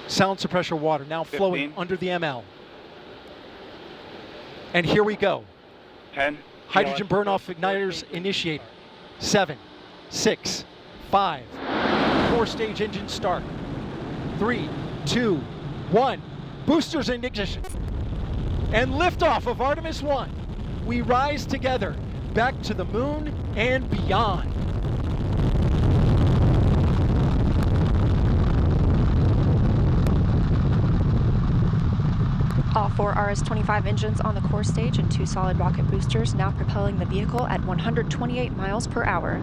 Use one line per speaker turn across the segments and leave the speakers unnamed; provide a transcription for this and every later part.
Sound suppressor water now flowing
15.
under the ML. And here we go.
10.
Hydrogen burn-off igniters initiated. 7, 6, 5. 4-stage engine start. 3, 2, 1. Boosters in ignition. And liftoff of Artemis 1. We rise together back to the moon and beyond.
All 4 RS-25 engines on the core stage and 2 solid rocket boosters now propelling the vehicle at 128 miles per hour.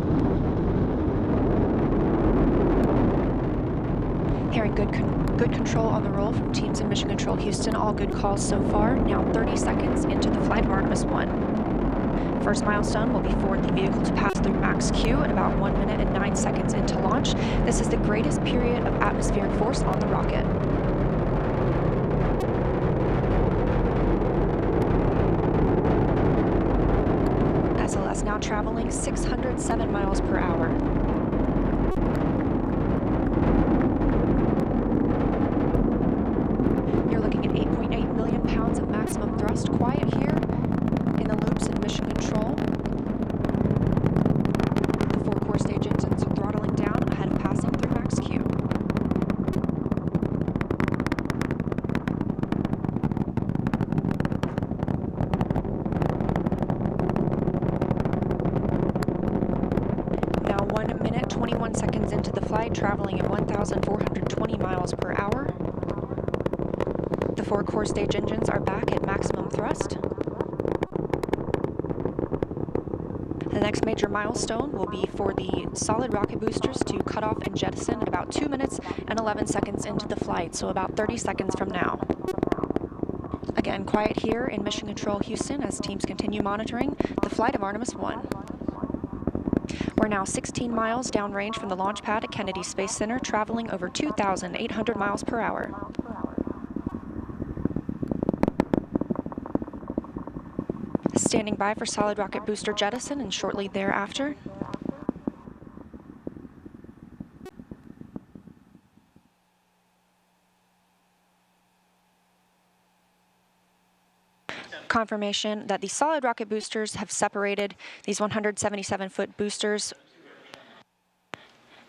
Hearing good control on the roll from teams in Mission Control Houston. All good calls so far. Now 30 seconds into the flight of Artemis 1. First milestone will be for the vehicle to pass through max Q at about 1 minute and 9 seconds into launch. This is the greatest period of atmospheric force on the rocket. SLS now traveling 607 miles per hour. You're looking at 8.8 million pounds of maximum thrust. Quiet here in the loops in Mission Control. The 4 core stage engines are throttling down ahead of passing through max Q. Now 1 minute, 21 seconds into the flight, traveling at 1,420 miles per hour. The 4 core stage engines are back at maximum thrust. The next major milestone will be for the solid rocket boosters to cut off and jettison at about 2 minutes and 11 seconds into the flight, so about 30 seconds from now. Again, quiet here in Mission Control Houston as teams continue monitoring the flight of Artemis 1. We're now 16 miles downrange from the launch pad at Kennedy Space Center, traveling over 2,800 miles per hour. Standing by for solid rocket booster jettison and shortly thereafter. Confirmation that the solid rocket boosters have separated these 177-foot boosters.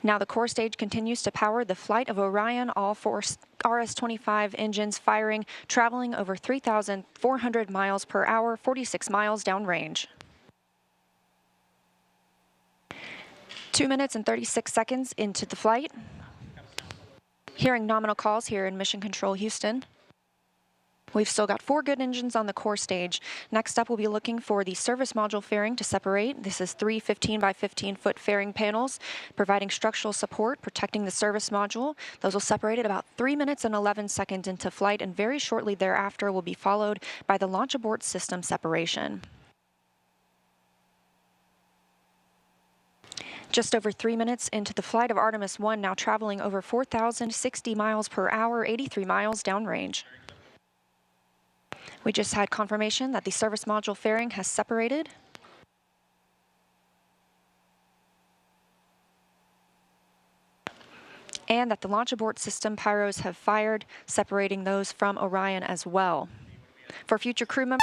Now the core stage continues to power the flight of Orion, all 4 RS-25 engines firing, traveling over 3,400 miles per hour, 46 miles downrange. 2 minutes and 36 seconds into the flight. Hearing nominal calls here in Mission Control Houston. We've still got 4 good engines on the core stage. Next up, we'll be looking for the service module fairing to separate. This is 3 15 by 15 foot fairing panels, providing structural support, protecting the service module. Those will separate at about 3 minutes and 11 seconds into flight, and very shortly thereafter will be followed by the launch abort system separation. Just over 3 minutes into the flight of Artemis 1, now traveling over 4,060 miles per hour, 83 miles downrange. We just had confirmation that the service module fairing has separated. And that the launch abort system pyros have fired, separating those from Orion as well. For future crew members,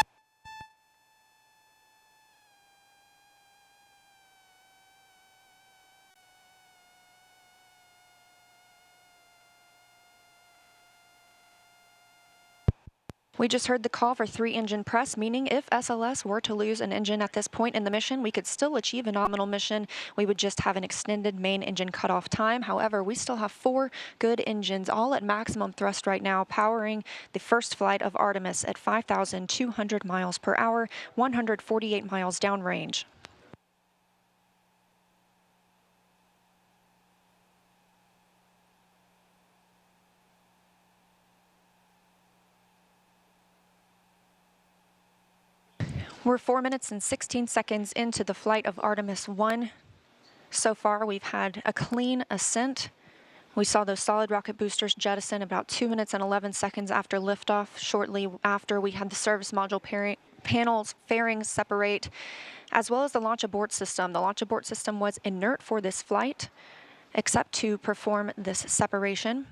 we just heard the call for 3 engine press, meaning if SLS were to lose an engine at this point in the mission, we could still achieve a nominal mission. We would just have an extended main engine cutoff time. However, we still have 4 good engines, all at maximum thrust right now, powering the first flight of Artemis at 5,200 miles per hour, 148 miles downrange. We're 4 minutes and 16 seconds into the flight of Artemis 1. So far, we've had a clean ascent. We saw those solid rocket boosters jettison about 2 minutes and 11 seconds after liftoff. Shortly after, we had the service module panels fairings separate, as well as the launch abort system. The launch abort system was inert for this flight, except to perform this separation.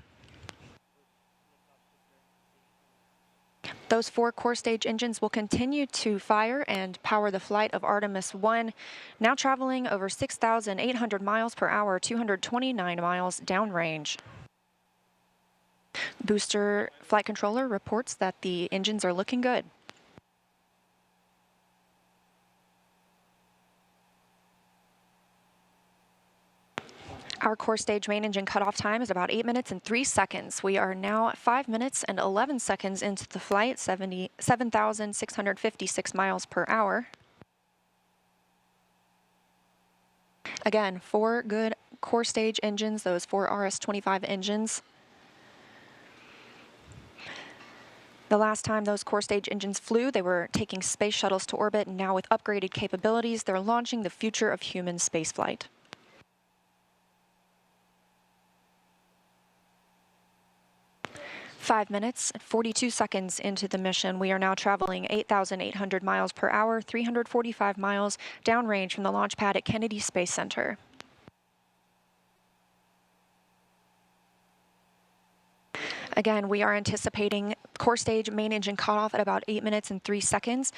Those 4 core stage engines will continue to fire and power the flight of Artemis 1, now traveling over 6,800 miles per hour, 229 miles downrange. Booster flight controller reports that the engines are looking good. Our core stage main engine cutoff time is about 8 minutes and 3 seconds. We are now 5 minutes and 11 seconds into the flight, 7,656 miles per hour. Again, 4 good core stage engines, those 4 RS-25 engines. The last time those core stage engines flew, they were taking space shuttles to orbit, and now with upgraded capabilities, they're launching the future of human spaceflight. Five minutes, 42 seconds into the mission, we are now traveling 8,800 miles per hour, 345 miles downrange from the launch pad at Kennedy Space Center. Again, we are anticipating core stage main engine cutoff at about 8 minutes and 3 seconds.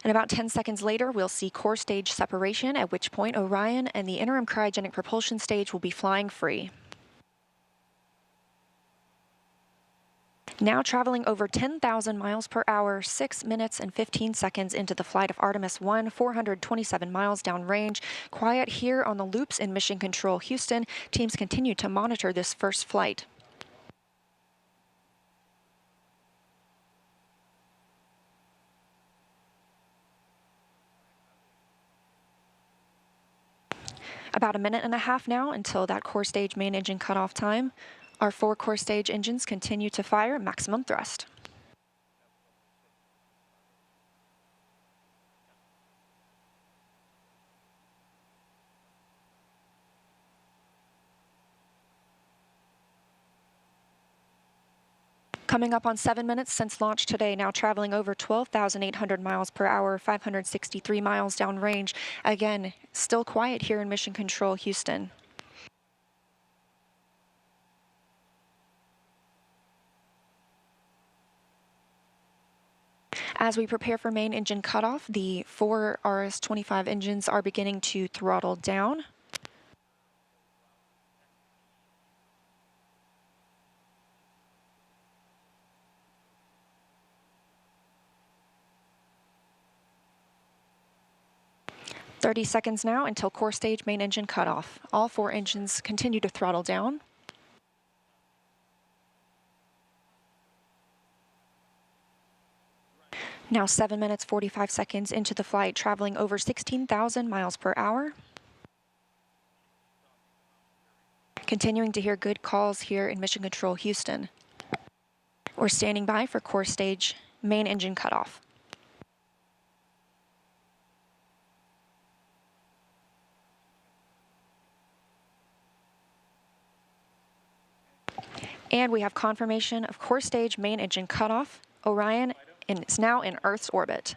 And about 10 seconds later, we'll see core stage separation, at which point Orion and the interim cryogenic propulsion stage will be flying free. Now traveling over 10,000 miles per hour, 6 minutes and 15 seconds into the flight of Artemis 1, 427 miles downrange. Quiet here on the loops in Mission Control Houston. Teams continue to monitor this first flight. About a minute and a half now until that core stage main engine cutoff time. Our 4 core stage engines continue to fire at maximum thrust. Coming up on 7 minutes since launch today, now traveling over 12,800 miles per hour, 563 miles downrange. Again, still quiet here in Mission Control Houston. As we prepare for main engine cutoff, the 4 RS-25 engines are beginning to throttle down. "30 seconds now until core stage main engine cutoff. All 4 engines continue to throttle down. Now 7 minutes, 45 seconds into the flight, traveling over 16,000 miles per hour. Continuing to hear good calls here in Mission Control Houston. We're standing by for core stage main engine cutoff. And we have confirmation of core stage main engine cutoff. Orion is now in Earth's orbit.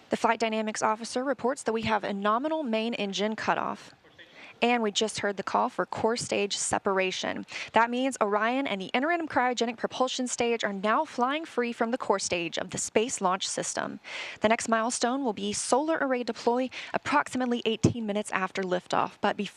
The flight dynamics officer reports that we have a nominal main engine cutoff. And we just heard the call for core stage separation. That means Orion and the interim cryogenic propulsion stage are now flying free from the core stage of the Space Launch System. The next milestone will be solar array deploy approximately 18 minutes after liftoff. But